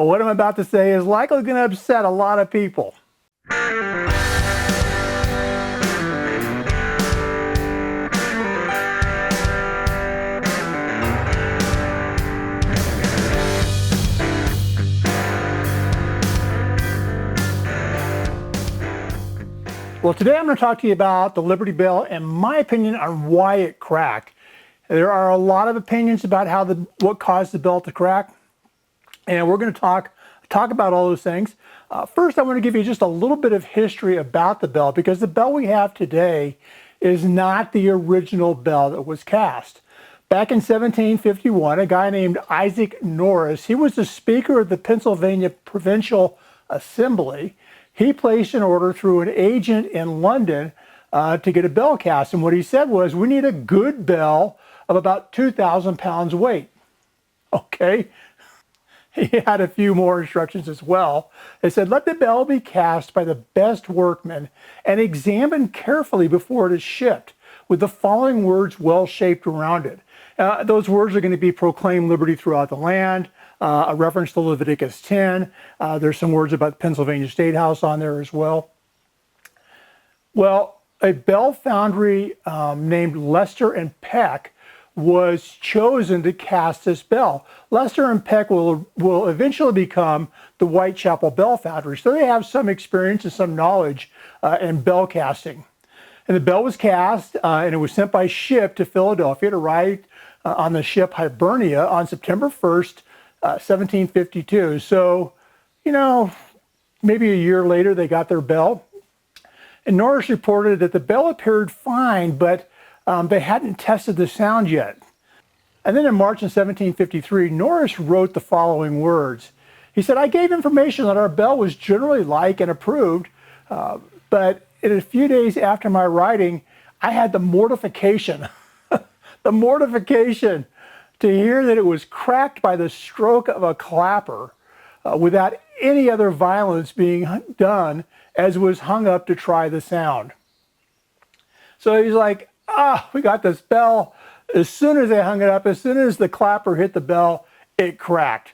What I'm about to say is likely going to upset a lot of people. Well, today I'm going to talk to you about the Liberty Bell and my opinion on why it cracked. There are a lot of opinions about what caused the bell to crack, and we're going to talk about all those things. First, I want to give you just a little bit of history about the bell, because the bell we have today is not the original bell that was cast. Back in 1751, a guy named Isaac Norris, he was the Speaker of the Pennsylvania Provincial Assembly. He placed an order through an agent in London to get a bell cast. And what he said was, we need a good bell of about 2,000 pounds weight. Okay. He had a few more instructions as well. They said, let the bell be cast by the best workmen and examined carefully before it is shipped, with the following words well shaped around it. Those words are going to be proclaim liberty throughout the land, a reference to Leviticus 10. There's some words about Pennsylvania State House on there as well. Well, a bell foundry named Lester and Peck was chosen to cast this bell. Lester and Peck will eventually become the Whitechapel Bell Foundry. So they have some experience and some knowledge in bell casting. And the bell was cast and it was sent by ship to Philadelphia. It arrived on the ship Hibernia on September 1st, 1752. So, maybe a year later they got their bell. And Norris reported that the bell appeared fine, but they hadn't tested the sound yet. And then in March of 1753, Norris wrote the following words. He said, I gave information that our bell was generally liked and approved, but in a few days after my writing, I had the mortification, to hear that it was cracked by the stroke of a clapper without any other violence being done, as was hung up to try the sound. So he's like, we got this bell. As soon as they hung it up, as soon as the clapper hit the bell, it cracked.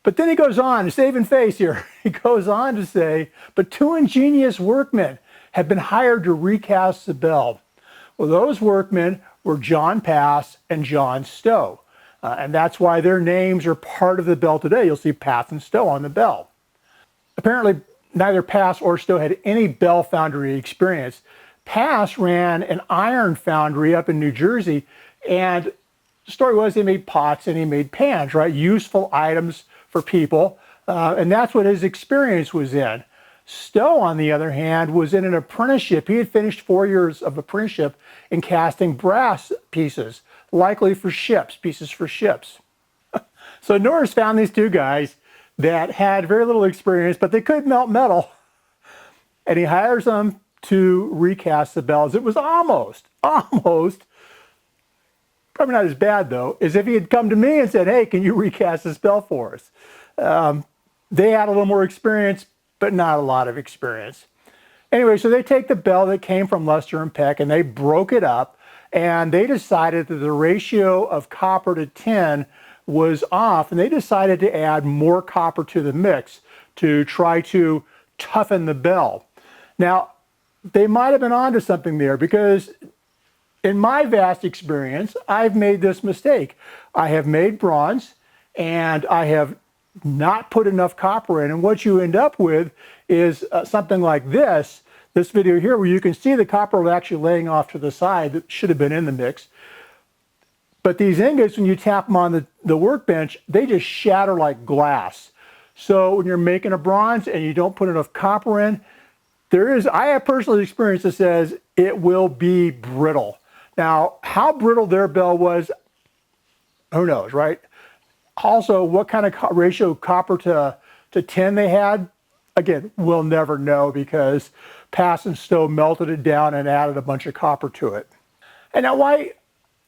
But then he goes on, saving face here. He goes on to say, but two ingenious workmen had been hired to recast the bell. Well, those workmen were John Pass and John Stowe. And that's why their names are part of the bell today. You'll see Pass and Stowe on the bell. Apparently, neither Pass or Stowe had any bell foundry experience. Pass ran an iron foundry up in New Jersey, and the story was he made pots and he made pans, right? Useful items for people, and that's what his experience was in. Stowe, on the other hand, was in an apprenticeship. He had finished 4 years of apprenticeship in casting brass pieces, likely for ships, pieces for ships. So Norris found these two guys that had very little experience, but they could melt metal, and he hires them to recast the bells. It was almost, probably not as bad though, as if he had come to me and said, hey, can you recast this bell for us? They had a little more experience, but not a lot of experience. Anyway, so they take the bell that came from Lester and Peck and they broke it up, and they decided that the ratio of copper to tin was off, and they decided to add more copper to the mix to try to toughen the bell. Now, they might have been onto something there, because in my vast experience, I've made this mistake. I have made bronze and I have not put enough copper in, and what you end up with is something like this video here, where you can see the copper actually laying off to the side that should have been in the mix. But these ingots, when you tap them on the workbench, they just shatter like glass. So when you're making a bronze and you don't put enough copper in, I have personal experience that says it will be brittle. Now, how brittle their bell was, who knows, right? Also, what kind of ratio of copper to tin they had, again, we'll never know, because Pass and Stowe melted it down and added a bunch of copper to it. And now, why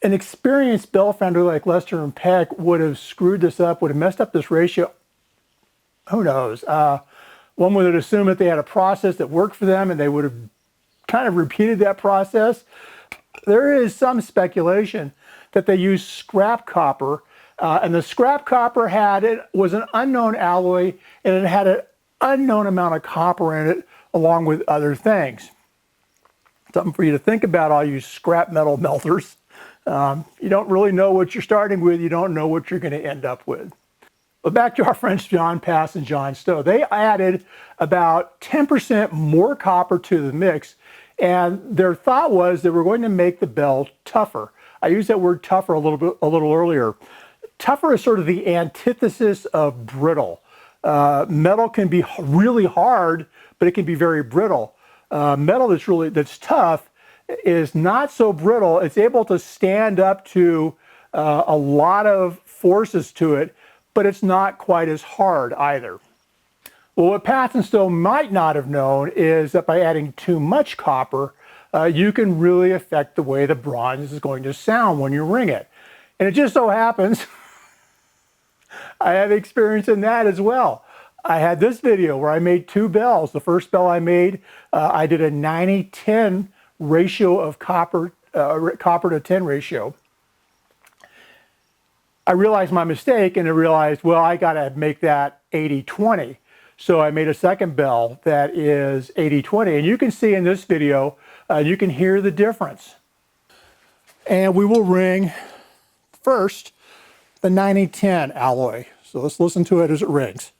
an experienced bell foundry like Lester and Peck would have screwed this up, would have messed up this ratio, who knows? One would assume that they had a process that worked for them and they would have kind of repeated that process. There is some speculation that they used scrap copper And the scrap copper was an unknown alloy, and it had an unknown amount of copper in it, along with other things. Something for you to think about, all you scrap metal melters. You don't really know what you're starting with. You don't know what you're going to end up with. But back to our friends John Pass and John Stowe. They added about 10% more copper to the mix, and their thought was they were going to make the bell tougher. I used that word tougher a little earlier. Tougher is sort of the antithesis of brittle. Metal can be really hard, but it can be very brittle. Metal that's tough is not so brittle. It's able to stand up to a lot of forces to it, but it's not quite as hard either. Well, what Pass and Stowe might not have known is that by adding too much copper, you can really affect the way the bronze is going to sound when you ring it. And it just so happens I have experience in that as well. I had this video where I made two bells. The first bell I made, I did a 90-10 ratio of copper to tin ratio. I realized my mistake, and I realized, well, I got to make that 80-20. So I made a second bell that is 80-20. And you can see in this video, you can hear the difference. And we will ring first the 90-10 alloy. So let's listen to it as it rings.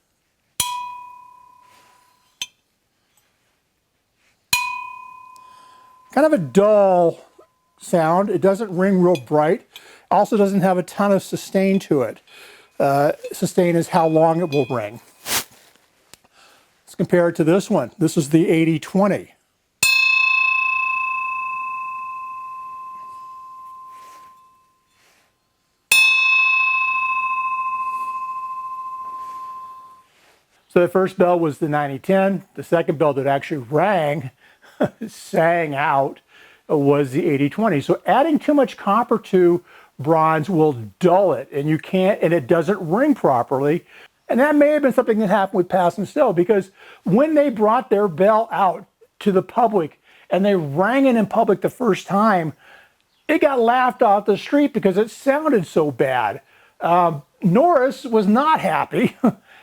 Kind of a dull sound. It doesn't ring real bright. Also doesn't have a ton of sustain to it. Sustain is how long it will ring. Let's compare it to this one. This is the 80-20. So the first bell was the 90-10. The second bell that actually rang, sang out, was the 80-20. So adding too much copper to bronze will dull it, and it doesn't ring properly. And that may have been something that happened with Pass and Stowe, because when they brought their bell out to the public and they rang it in public the first time, it got laughed off the street because it sounded so bad. Norris was not happy,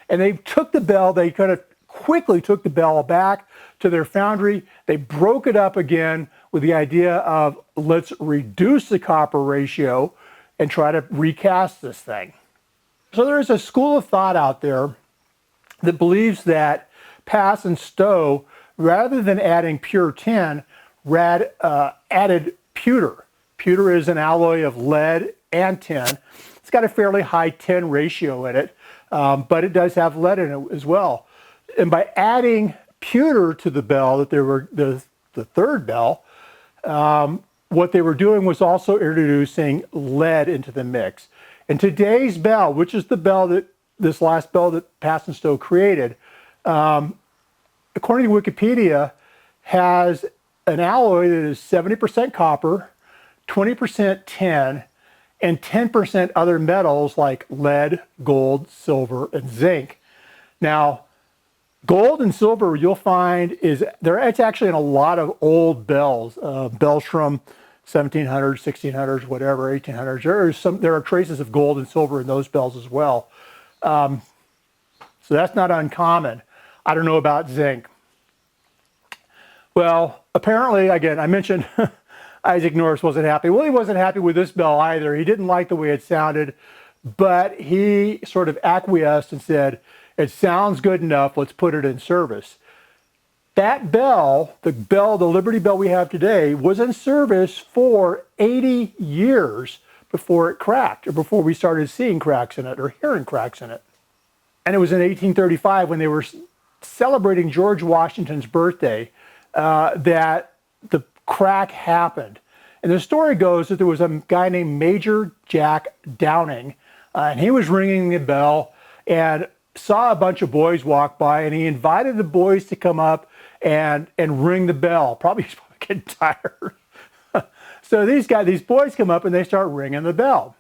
and they took the bell, they kind of quickly took the bell back to their foundry. They broke it up again with the idea of, let's reduce the copper ratio and try to recast this thing. So there is a school of thought out there that believes that Pass and Stowe, rather than adding pure tin, added pewter. Pewter is an alloy of lead and tin. It's got a fairly high tin ratio in it, but it does have lead in it as well. And by adding pewter to the bell, the third bell, what they were doing was also introducing lead into the mix. And today's bell, which is this last bell that Pass and Stowe created, according to Wikipedia, has an alloy that is 70% copper, 20% tin, and 10% other metals like lead, gold, silver, and zinc. Now, gold and silver, you'll find, it's actually in a lot of old bells, bells from 1700s, 1600s, whatever, 1800s. There are traces of gold and silver in those bells as well. So that's not uncommon. I don't know about zinc. Well, apparently, again, I mentioned Isaac Norris wasn't happy. Well, he wasn't happy with this bell either. He didn't like the way it sounded, but he sort of acquiesced and said, it sounds good enough, let's put it in service. That bell, the Liberty Bell we have today, was in service for 80 years before it cracked, or before we started seeing cracks in it or hearing cracks in it. And it was in 1835, when they were celebrating George Washington's birthday, that the crack happened. And the story goes that there was a guy named Major Jack Downing, and he was ringing the bell and saw a bunch of boys walk by, and he invited the boys to come up and ring the bell. He's probably getting tired. So these boys come up and they start ringing the bell.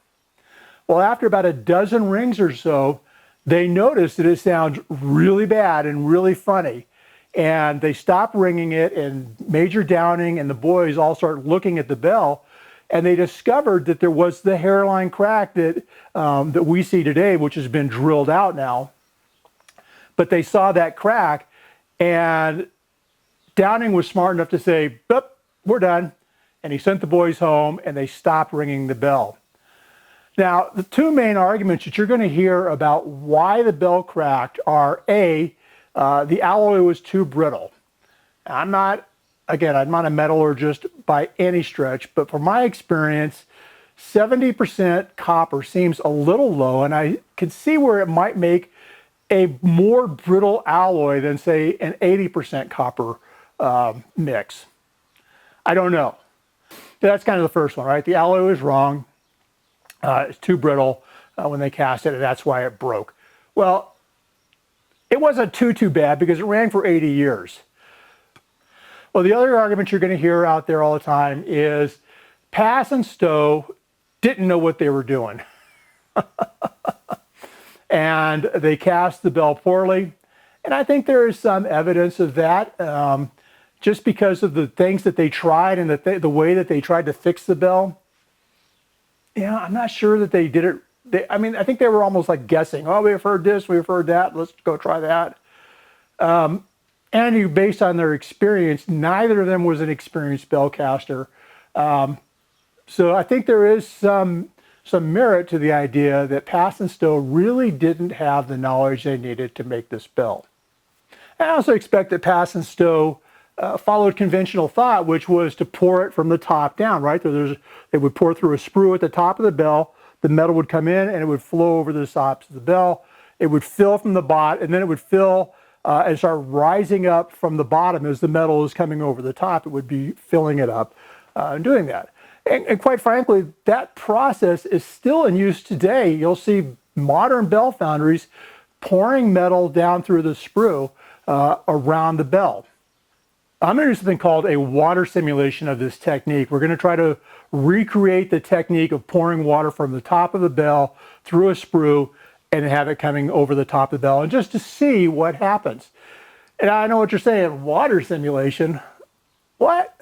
Well, after about a dozen rings or so, they notice that it sounds really bad and really funny. And they stop ringing it, and Major Downing and the boys all start looking at the bell, and they discovered that there was the hairline crack that that we see today, which has been drilled out now. But they saw that crack, and Downing was smart enough to say, we're done. And he sent the boys home, and they stopped ringing the bell. Now, the two main arguments that you're going to hear about why the bell cracked are A, the alloy was too brittle. I'm not a metallurgist by any stretch, but from my experience, 70% copper seems a little low, and I can see where it might make a more brittle alloy than, say, an 80% copper mix. I don't know. That's kind of the first one, right? The alloy was wrong. It's too brittle when they cast it, and that's why it broke. Well, it wasn't too bad because it ran for 80 years. Well, the other argument you're going to hear out there all the time is Pass and Stowe didn't know what they were doing. And they cast the bell poorly. And I think there is some evidence of that, just because of the things that they tried and the way that they tried to fix the bell. Yeah, I'm not sure that they did it. I think they were almost like guessing. Oh, we've heard this, we've heard that, let's go try that. And based on their experience, neither of them was an experienced bell caster. So I think there is some merit to the idea that Pass and Stowe really didn't have the knowledge they needed to make this bell. I also expect that Pass and Stowe followed conventional thought, which was to pour it from the top down, right? They would pour through a sprue at the top of the bell, the metal would come in and it would flow over the tops of the bell. It would fill from the bottom, and then it would fill and start rising up from the bottom as the metal is coming over the top. It would be filling it up and doing that. And quite frankly, that process is still in use today. You'll see modern bell foundries pouring metal down through the sprue around the bell. I'm going to do something called a water simulation of this technique. We're going to try to recreate the technique of pouring water from the top of the bell through a sprue and have it coming over the top of the bell, and just to see what happens. And I know what you're saying, water simulation? What?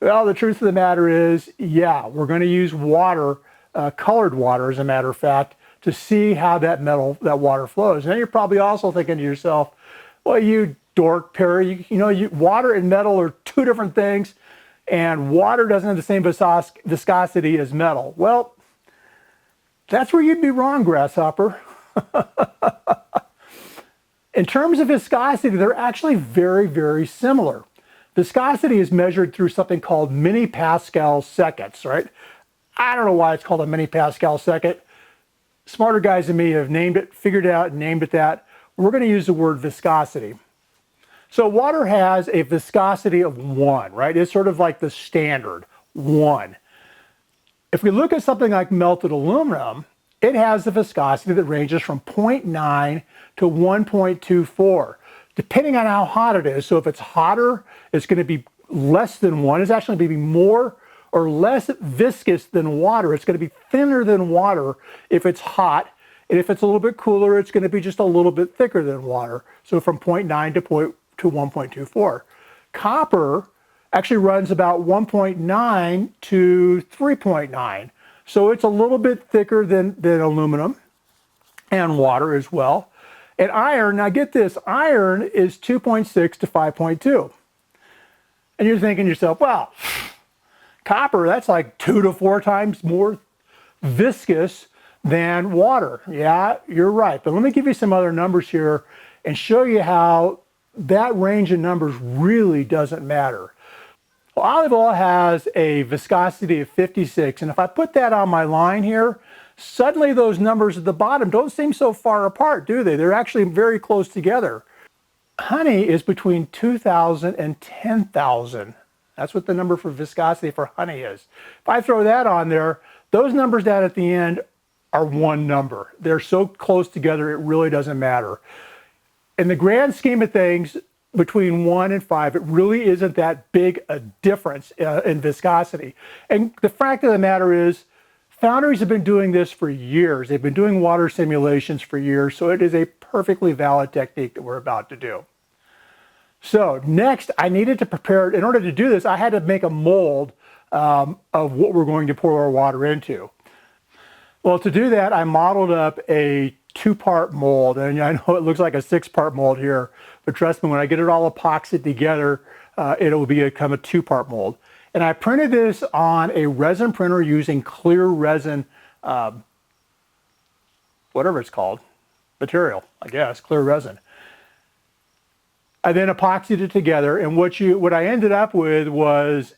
Well, the truth of the matter is, yeah, we're going to use water, colored water, as a matter of fact, to see how that water flows. And then you're probably also thinking to yourself, well, you dork, Perry, water and metal are two different things, and water doesn't have the same viscosity as metal. Well, that's where you'd be wrong, Grasshopper. In terms of viscosity, they're actually very, very similar. Viscosity is measured through something called millipascal seconds, right? I don't know why it's called a millipascal second. Smarter guys than me have named it, figured it out, and named it that. We're going to use the word viscosity. So water has a viscosity of 1, right? It's sort of like the standard, 1. If we look at something like melted aluminum, it has a viscosity that ranges from 0.9 to 1.24, depending on how hot it is. So if it's hotter, it's going to be less than 1. It's actually going to be more or less viscous than water. It's going to be thinner than water if it's hot. And if it's a little bit cooler, it's going to be just a little bit thicker than water. So from 0.9 to 1.24. Copper actually runs about 1.9 to 3.9. So it's a little bit thicker than aluminum and water as well. And iron, now get this, iron is 2.6 to 5.2. And you're thinking to yourself, well, copper, that's like 2 to 4 times more viscous than water. Yeah, you're right. But let me give you some other numbers here and show you how that range of numbers really doesn't matter. Well, olive oil has a viscosity of 56, and if I put that on my line here, suddenly those numbers at the bottom don't seem so far apart, do they? They're actually very close together. Honey is between 2,000 and 10,000. That's what the number for viscosity for honey is. If I throw that on there, those numbers down at the end are one number. They're so close together, it really doesn't matter. In the grand scheme of things, between 1 and 5, it really isn't that big a difference in viscosity. And the fact of the matter is, foundries have been doing this for years. They've been doing water simulations for years, so it is a perfectly valid technique that we're about to do. So next, I needed to prepare, in order to do this, I had to make a mold of what we're going to pour our water into. Well, to do that, I modeled up a 2-part mold, and I know it looks like a 6-part mold here, but trust me, when I get it all epoxied together, it will become a 2-part mold. And I printed this on a resin printer using clear resin, whatever it's called, material, I guess, clear resin. I then epoxied it together, and what I ended up with was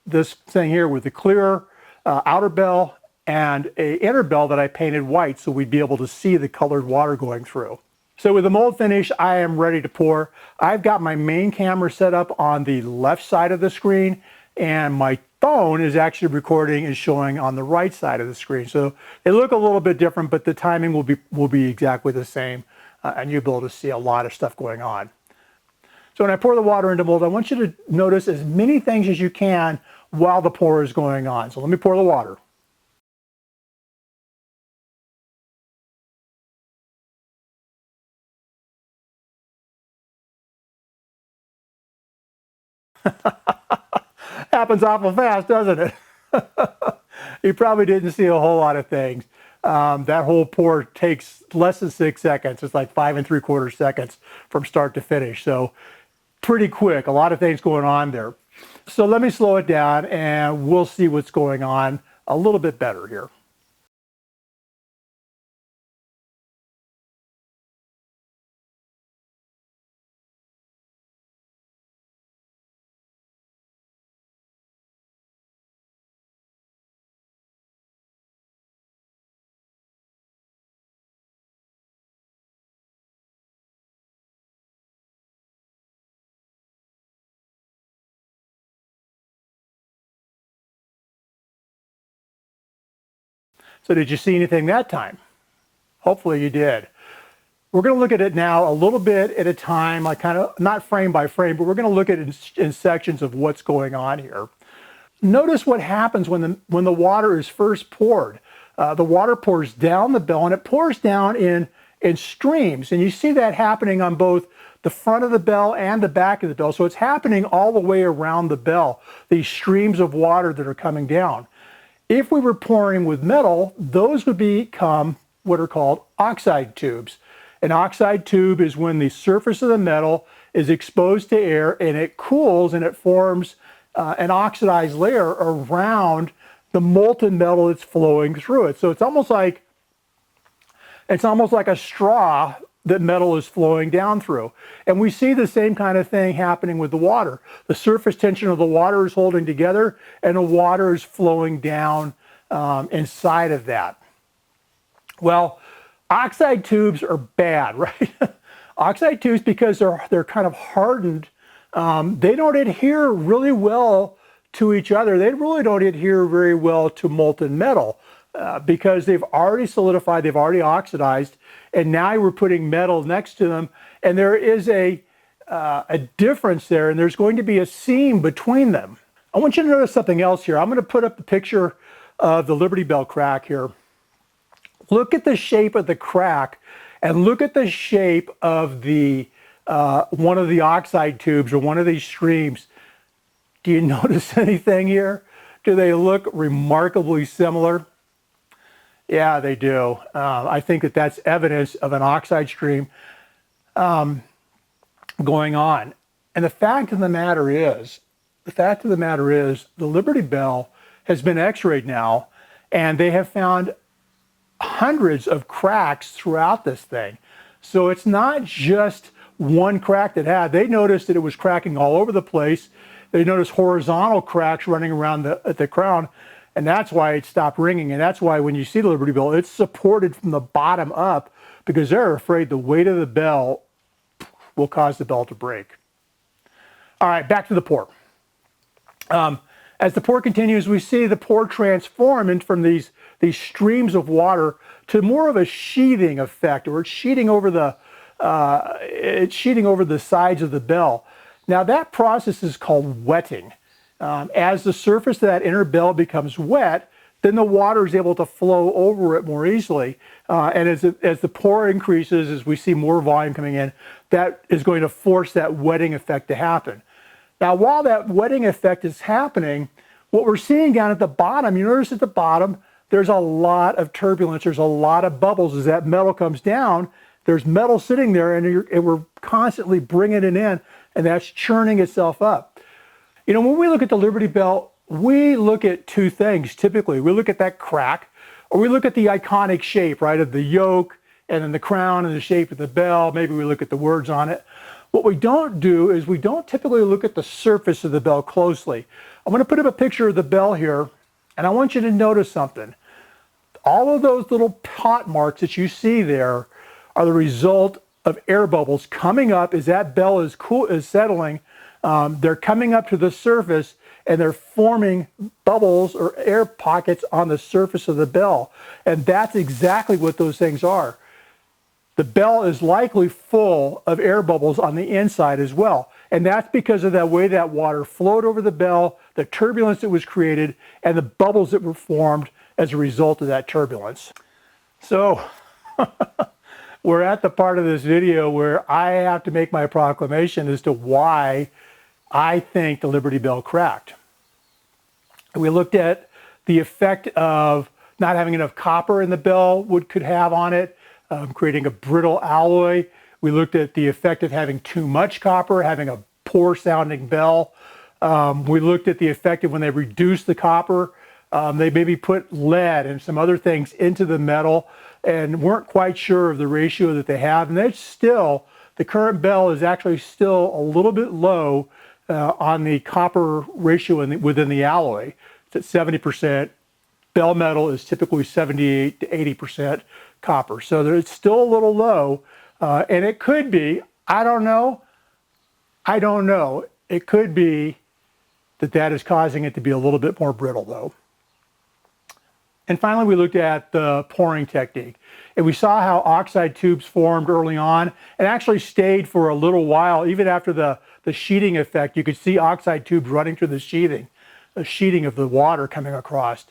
this thing here with the clear outer bell and an inner bell that I painted white so we'd be able to see the colored water going through. So with the mold finish, I am ready to pour. I've got my main camera set up on the left side of the screen, and my phone is actually recording and showing on the right side of the screen. So they look a little bit different, but the timing will be exactly the same, and you'll be able to see a lot of stuff going on. So when I pour the water into mold, I want you to notice as many things as you can while the pour is going on. So let me pour the water. Happens awful fast, doesn't it? You probably didn't see a whole lot of things. That whole pour takes less than 6 seconds. It's like 5 3/4 seconds from start to finish. So pretty quick, a lot of things going on there. So let me slow it down and we'll see what's going on a little bit better here. So did you see anything that time? Hopefully you did. We're going to look at it now a little bit at a time, like kind of not frame by frame, but we're going to look at it in sections of what's going on here. Notice what happens when the water is first poured. The water pours down the bell and it pours down in streams. And you see that happening on both the front of the bell and the back of the bell. So it's happening all the way around the bell, these streams of water that are coming down. If we were pouring with metal, those would become what are called oxide tubes. An oxide tube is when the surface of the metal is exposed to air and it cools and it forms an oxidized layer around the molten metal that's flowing through it. So it's almost like a straw that metal is flowing down through. And we see the same kind of thing happening with the water. The surface tension of the water is holding together and the water is flowing down inside of that. Well, oxide tubes are bad, right? Oxide tubes, because they're kind of hardened, they don't adhere really well to each other. They really don't adhere very well to molten metal because they've already solidified, they've already oxidized, and now we're putting metal next to them, and there is a difference there, and there's going to be a seam between them. I want you to notice something else here. I'm going to put up a picture of the Liberty Bell crack here. Look at the shape of the crack, and look at the shape of the one of the oxide tubes or one of these streams. Do you notice anything here? Do they look remarkably similar? Yeah, they do. I think that that's evidence of an oxide stream going on. And the fact of the matter is, the Liberty Bell has been x-rayed now, and they have found hundreds of cracks throughout this thing. So it's not just one crack that had. They noticed that it was cracking all over the place. They noticed horizontal cracks running around the crown, and that's why it stopped ringing. And that's why when you see the Liberty Bell, it's supported from the bottom up because they're afraid the weight of the bell will cause the bell to break. All right, back to the pour. As the pour continues, we see the pour transform from these streams of water to more of a sheathing effect, or it's sheeting over the sides of the bell. Now that process is called wetting. As the surface of that inner bell becomes wet, then the water is able to flow over it more easily. And as the pour increases, as we see more volume coming in, that is going to force that wetting effect to happen. Now, while that wetting effect is happening, What we're seeing down at the bottom, you notice at the bottom, there's a lot of turbulence. There's a lot of bubbles as that metal comes down. There's metal sitting there, and we're constantly bringing it in, and that's churning itself up. You know, when we look at the Liberty Bell, we look at two things typically. We look at that crack, or we look at the iconic shape, right, of the yoke, and then the crown and the shape of the bell. Maybe we look at the words on it. What we don't do is we don't typically look at the surface of the bell closely. I'm going to put up a picture of the bell here, and I want you to notice something. All of those little pot marks that you see there are the result of air bubbles coming up as that bell is settling. They're coming up to the surface, and they're forming bubbles or air pockets on the surface of the bell. And that's exactly what those things are. The bell is likely full of air bubbles on the inside as well. And that's because of the way that water flowed over the bell, the turbulence that was created, and the bubbles that were formed as a result of that turbulence. So we're at the part of this video where I have to make my proclamation as to why I think the Liberty Bell cracked. We looked at the effect of not having enough copper in the bell could have on it, creating a brittle alloy. We looked at the effect of having too much copper, having a poor sounding bell. We looked at the effect of when they reduced the copper, they maybe put lead and some other things into the metal and weren't quite sure of the ratio that they have. And that's still, the current bell is actually still a little bit low on the copper ratio within the alloy. It's at 70%. Bell metal is typically 78 to 80% copper. So it's still a little low. And it could be, I don't know. It could be that is causing it to be a little bit more brittle though. And finally, we looked at the pouring technique. And we saw how oxide tubes formed early on and actually stayed for a little while. Even after the sheeting effect, you could see oxide tubes running through the sheeting of the water coming across.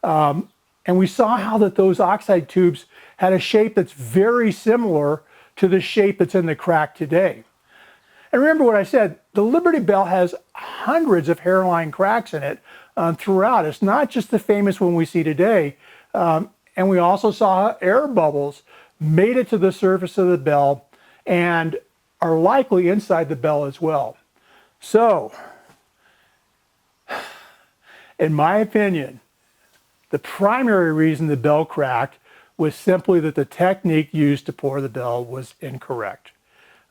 And we saw how those oxide tubes had a shape that's very similar to the shape that's in the crack today. And remember what I said, the Liberty Bell has hundreds of hairline cracks in it throughout. It's not just the famous one we see today. And we also saw air bubbles made it to the surface of the bell and are likely inside the bell as well. So, in my opinion, the primary reason the bell cracked was simply that the technique used to pour the bell was incorrect.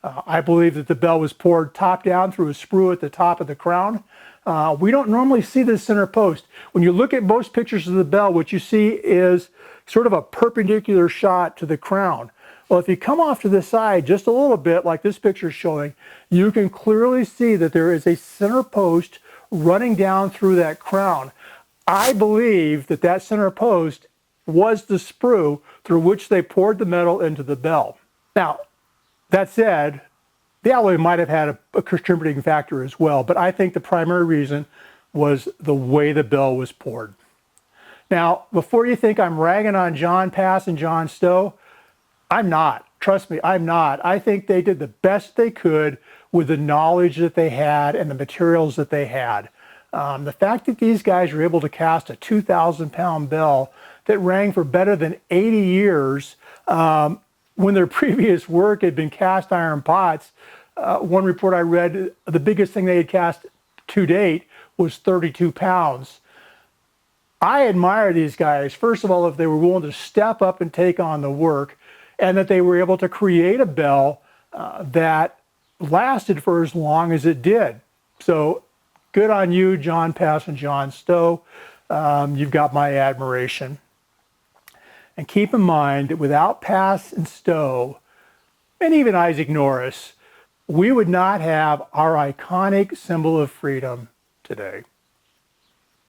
I believe that the bell was poured top down through a sprue at the top of the crown. We don't normally see this center post. When you look at most pictures of the bell, what you see is sort of a perpendicular shot to the crown. Well, if you come off to the side just a little bit, like this picture is showing, you can clearly see that there is a center post running down through that crown. I believe that center post was the sprue through which they poured the metal into the bell. Now, that said, the alloy might have had a contributing factor as well, but I think the primary reason was the way the bell was poured. Now, before you think I'm ragging on John Pass and John Stowe, I'm not. Trust me, I'm not. I think they did the best they could with the knowledge that they had and the materials that they had. The fact that these guys were able to cast a 2,000-pound bell that rang for better than 80 years when their previous work had been cast iron pots. One report I read, the biggest thing they had cast to date was 32 pounds. I admire these guys, first of all, if they were willing to step up and take on the work, and that they were able to create a bell that lasted for as long as it did. So good on you, John Pass and John Stowe. You've got my admiration. And keep in mind that without Pass and Stowe, and even Isaac Norris, we would not have our iconic symbol of freedom today.